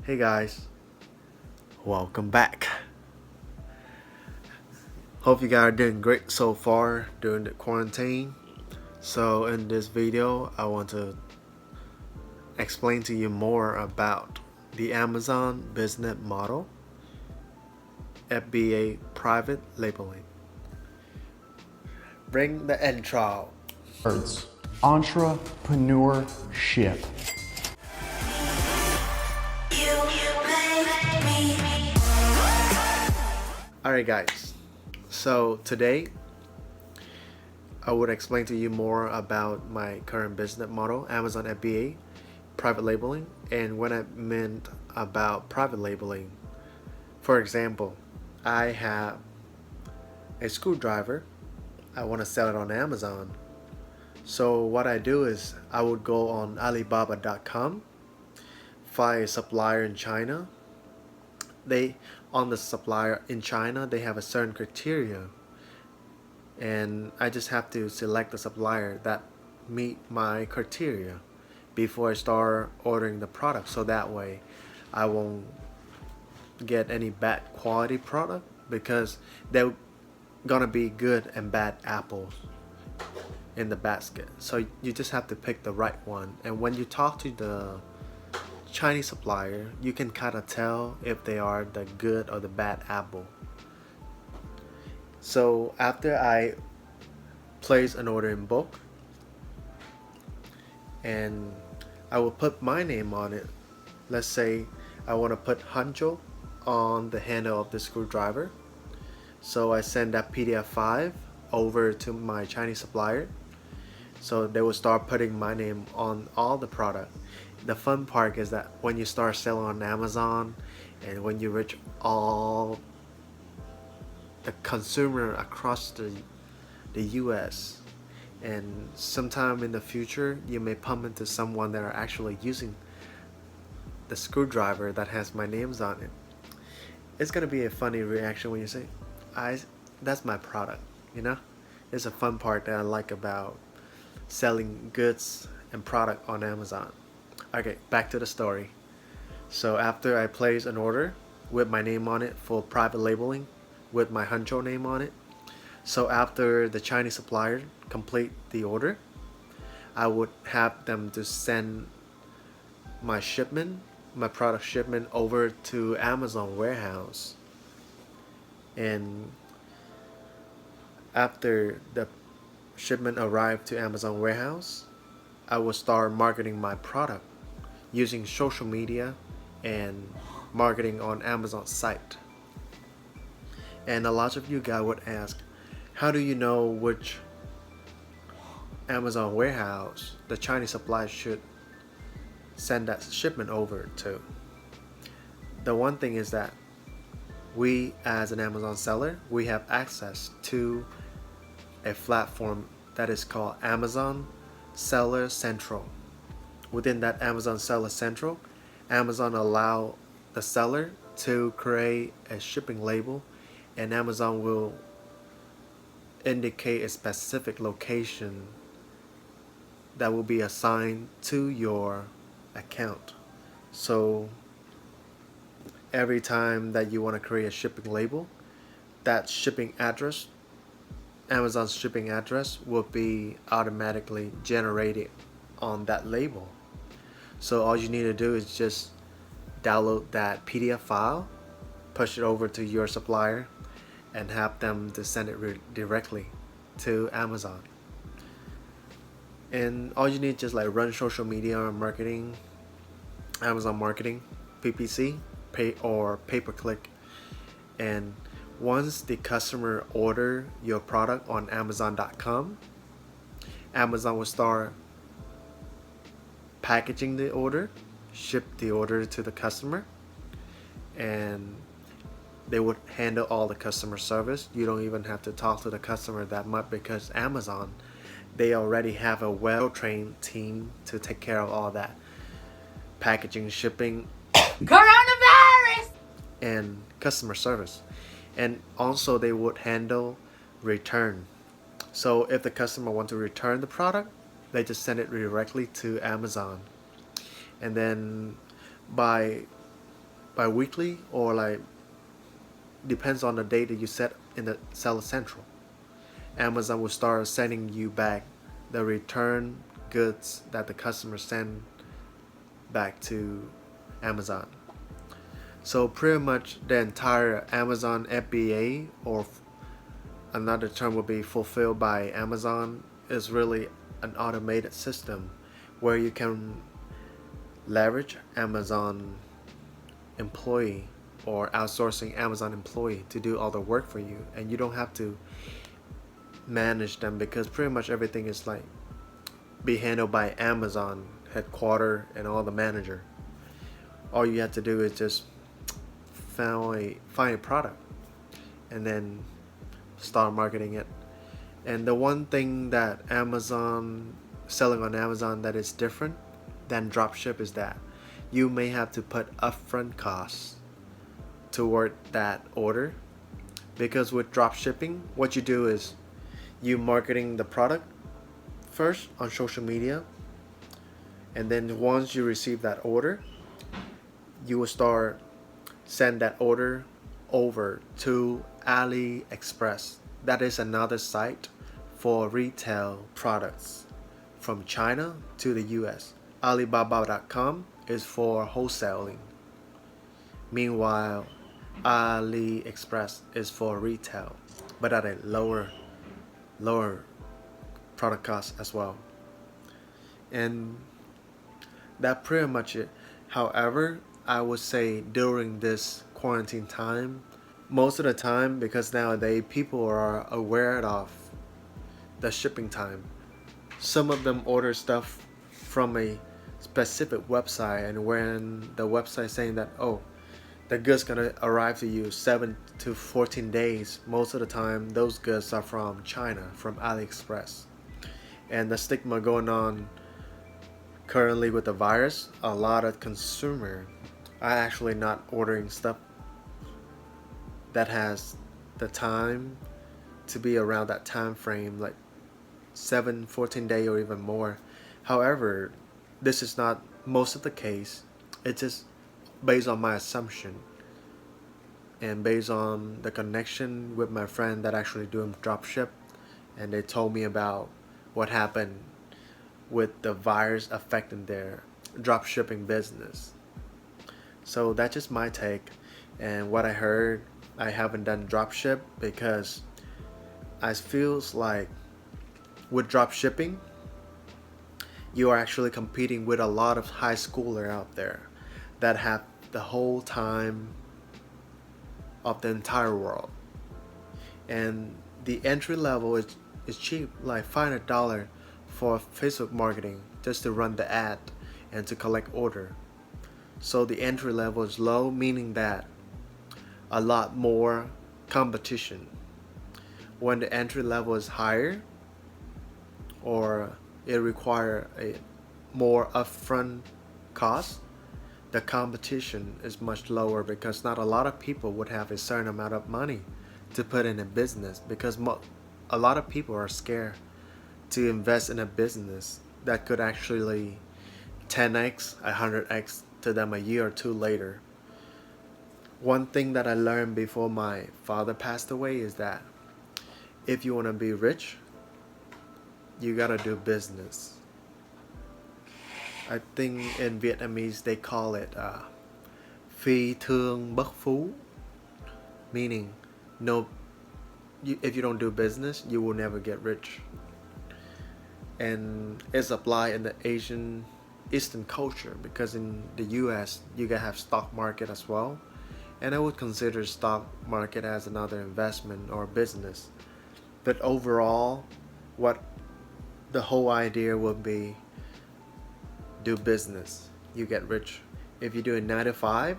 Hey guys, welcome back. Hope you guys are doing great so far during the quarantine. So in this video, I want to explain to you more about the Amazon business model, FBA private labeling. Bring the intro. Words. Entrepreneurship. Alright guys, so today I would explain to you more about my current business model, Amazon FBA, private labeling, and when I meant about private labeling. For example, I have a screwdriver. I want to sell it on Amazon. So what I do is I would go on Alibaba.com, find a supplier in China. On the supplier in China, they have a certain criteria, and I just have to select the supplier that meet my criteria before I start ordering the product, so that way I won't get any bad quality product, because they're gonna be good and bad apples in the basket. So you just have to pick the right one, and when you talk to the Chinese supplier, you can kind of tell if they are the good or the bad apple. So after I place an order in bulk, and I will put my name on it. Let's say I want to put Hancho on the handle of the screwdriver. So I send that PDF 5 over to my Chinese supplier. So they will start putting my name on all the product. The fun part is that when you start selling on Amazon, and when you reach all the consumer across the US, and sometime in the future you may bump into someone that are actually using the screwdriver that has my names on it. It's gonna be a funny reaction when you say, that's my product, you know? It's a fun part that I like about selling goods and product on Amazon. Okay, back to the story. So after I place an order with my name on it for private labeling, with my Hancho name on it, so after the Chinese supplier complete the order, I would have them to send my product shipment over to Amazon warehouse. And after the shipment arrived to Amazon warehouse, I will start marketing my product using social media and marketing on Amazon site. And a lot of you guys would ask, how do you know which Amazon warehouse the Chinese supplier should send that shipment over to? The one thing is that we, as an Amazon seller, we have access to a platform that is called Amazon Seller Central. Within that Amazon Seller Central, Amazon allow the seller to create a shipping label, and Amazon will indicate a specific location that will be assigned to your account. So every time that you want to create a shipping label, that shipping address, Amazon's shipping address, will be automatically generated on that label. So all you need to do is just download that PDF file, push it over to your supplier, and have them to send it directly to Amazon. And all you need is just like run social media or marketing, Amazon marketing, PPC, pay or pay-per-click. And once the customer order your product on Amazon.com, Amazon will start packaging the order, ship the order to the customer, and they would handle all the customer service. You don't even have to talk to the customer that much, because Amazon, they already have a well-trained team to take care of all that packaging, shipping, Coronavirus! and customer service. And also they would handle return. So if the customer wants to return the product, they just send it directly to Amazon. And then by bi-weekly or like depends on the date that you set in the seller central. Amazon will start sending you back the return goods that the customer send back to Amazon. So pretty much the entire Amazon FBA, or another term would be fulfilled by Amazon, is really an automated system where you can leverage Amazon employee or outsourcing Amazon employee to do all the work for you, and you don't have to manage them because pretty much everything is like be handled by Amazon headquarter and all the manager. All you have to do is just find a product and then start marketing it. And the one thing that Amazon selling on Amazon that is different than dropship is that you may have to put upfront costs toward that order, because with dropshipping what you do is you marketing the product first on social media, and then once you receive that order you will start send that order over to AliExpress. That is another site for retail products from China to the US. Alibaba.com is for wholesaling. Meanwhile, AliExpress is for retail, but at a lower product cost as well. And that pretty much it. However, I would say during this quarantine time, most of the time, because nowadays people are aware of the shipping time, some of them order stuff from a specific website, and when the website saying that, oh, the goods gonna arrive to you 7 to 14 days, most of the time those goods are from China, from AliExpress. And the stigma going on currently with the virus, a lot of consumer are actually not ordering stuff that has the time to be around that time frame, like 14 days or even more. However, this is not most of the case. It's just based on my assumption and based on the connection with my friend that actually doing dropship, and they told me about what happened with the virus affecting their dropshipping business. So that's just my take, and what I heard. I haven't done dropship because I feels like with dropshipping you are actually competing with a lot of high schooler out there that have the whole time of the entire world, and the entry level is cheap, like $500 for Facebook marketing just to run the ad and to collect order. So the entry level is low, meaning that a lot more competition. When the entry level is higher, or it require a more upfront cost, the competition is much lower because not a lot of people would have a certain amount of money to put in a business, because a lot of people are scared to invest in a business that could actually 10x, 100x to them a year or two later. One thing that I learned before my father passed away is that if you want to be rich, you gotta do business. I think in Vietnamese they call it phi thương bất phú, meaning if you don't do business, you will never get rich. And it's applied in the Eastern culture, because in the US you gotta have stock market as well, and I would consider stock market as another investment or business. But overall, what the whole idea would be, do business, you get rich. If you do a 9 to 5,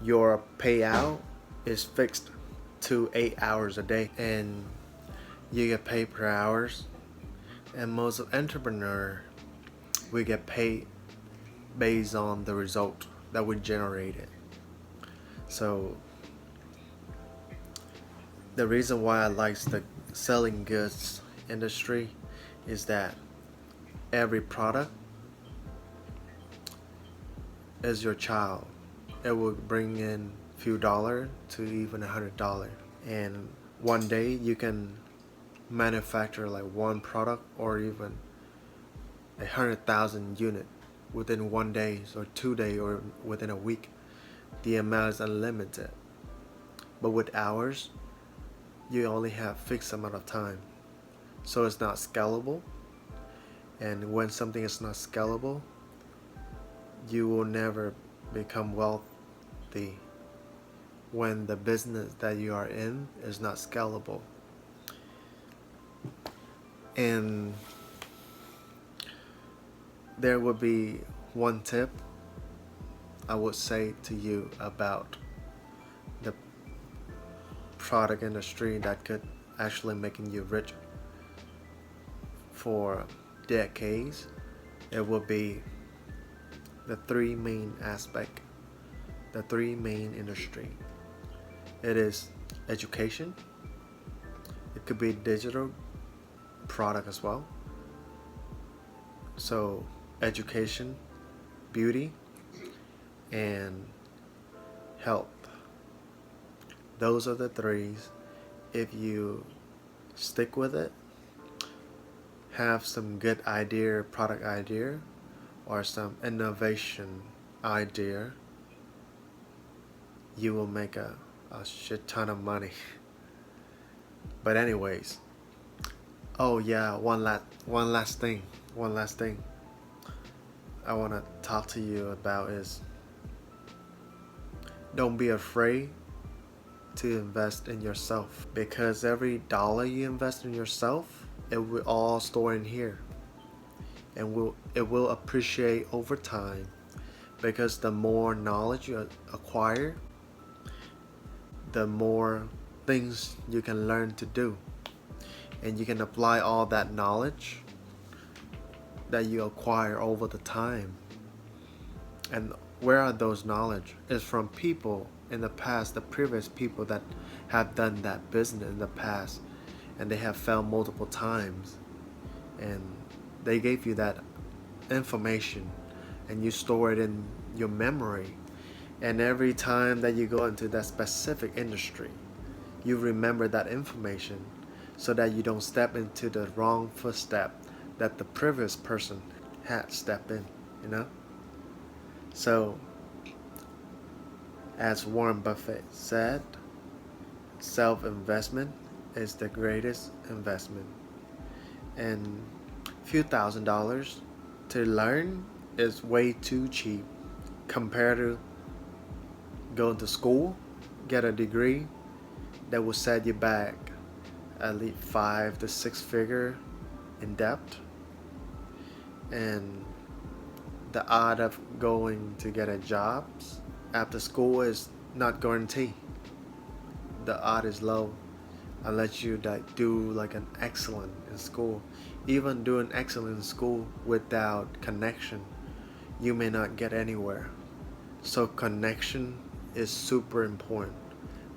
your payout is fixed to 8 hours a day, and you get paid per hours. And most entrepreneurs, we get paid based on the result that we generated. So the reason why I like the selling goods industry is that every product is your child. it will bring in few dollar to even $100. And one day you can manufacture like one product or even 100,000 unit within 1 day or 2 day or within a week. The amount is unlimited. But with hours, you only have fixed amount of time. So it's not scalable. And when something is not scalable, you will never become wealthy when the business that you are in is not scalable. And there would be one tip I would say to you about the product industry that could actually making you rich for decades. It would be the three main aspect, the three main industry. It is education. It could be digital product as well. So education, beauty, and health. Those are the threes. If you stick with it, have some good idea, product idea, or some innovation idea, you will make a shit ton of money. But anyways, oh yeah, one last thing I want to talk to you about is don't be afraid to invest in yourself, because every dollar you invest in yourself, it will all store in here, and it will appreciate over time, because the more knowledge you acquire, the more things you can learn to do, and you can apply all that knowledge that you acquire over the time. And where are those knowledge? It's from people in the past, the previous people that have done that business in the past, and they have failed multiple times, and they gave you that information, and you store it in your memory. And every time that you go into that specific industry, you remember that information, so that you don't step into the wrong footstep that the previous person had stepped in, you know? So, as Warren Buffett said, self-investment is the greatest investment. And few $1,000s to learn is way too cheap compared to going to school, get a degree that will set you back at least 5 to 6 figure in debt. And the odds of going to get a job after school is not guaranteed. The odds is low unless you do like an excellent in school. Even doing excellent in school without connection, you may not get anywhere. So connection is super important.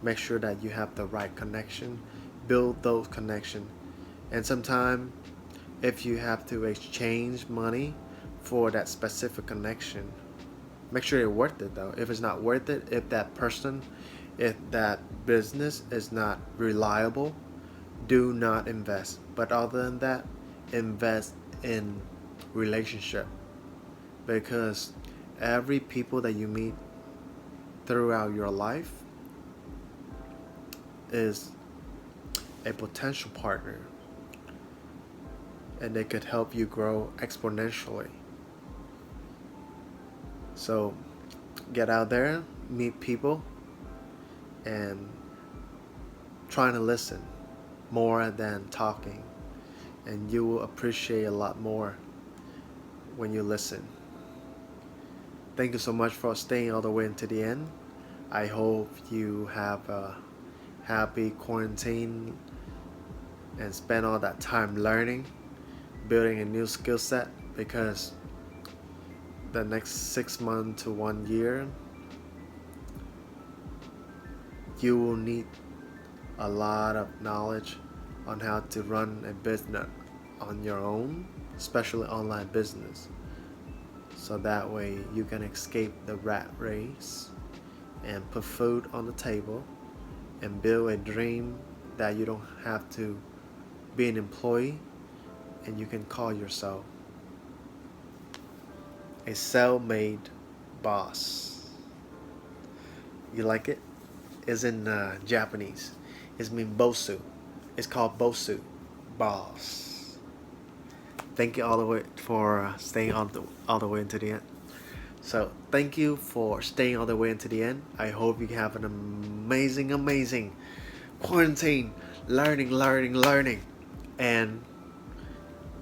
Make sure that you have the right connection. Build those connections. And sometimes if you have to exchange money for that specific connection, make sure it's worth it though. If it's not worth it, if that business is not reliable, do not invest. But other than that, invest in relationship, because every people that you meet throughout your life is a potential partner, and they could help you grow exponentially. So get out there, meet people, and trying to listen more than talking, and you will appreciate a lot more when you listen. Thank you so much for staying all the way into the end. I hope you have a happy quarantine and spend all that time learning, building a new skill set, because the next 6 months to 1 year, you will need a lot of knowledge on how to run a business on your own, especially online business, so that way you can escape the rat race and put food on the table and build a dream that you don't have to be an employee, and you can call yourself a self-made boss. You like it? It's in Japanese. It's mean bosu. It's called bosu, boss. Thank you all the way for staying all the way into the end. So thank you for staying all the way into the end. I hope you have an amazing quarantine, learning, and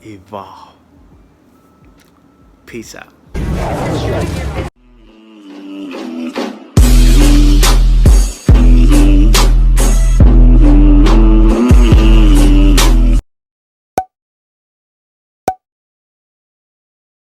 evolve. Peace out.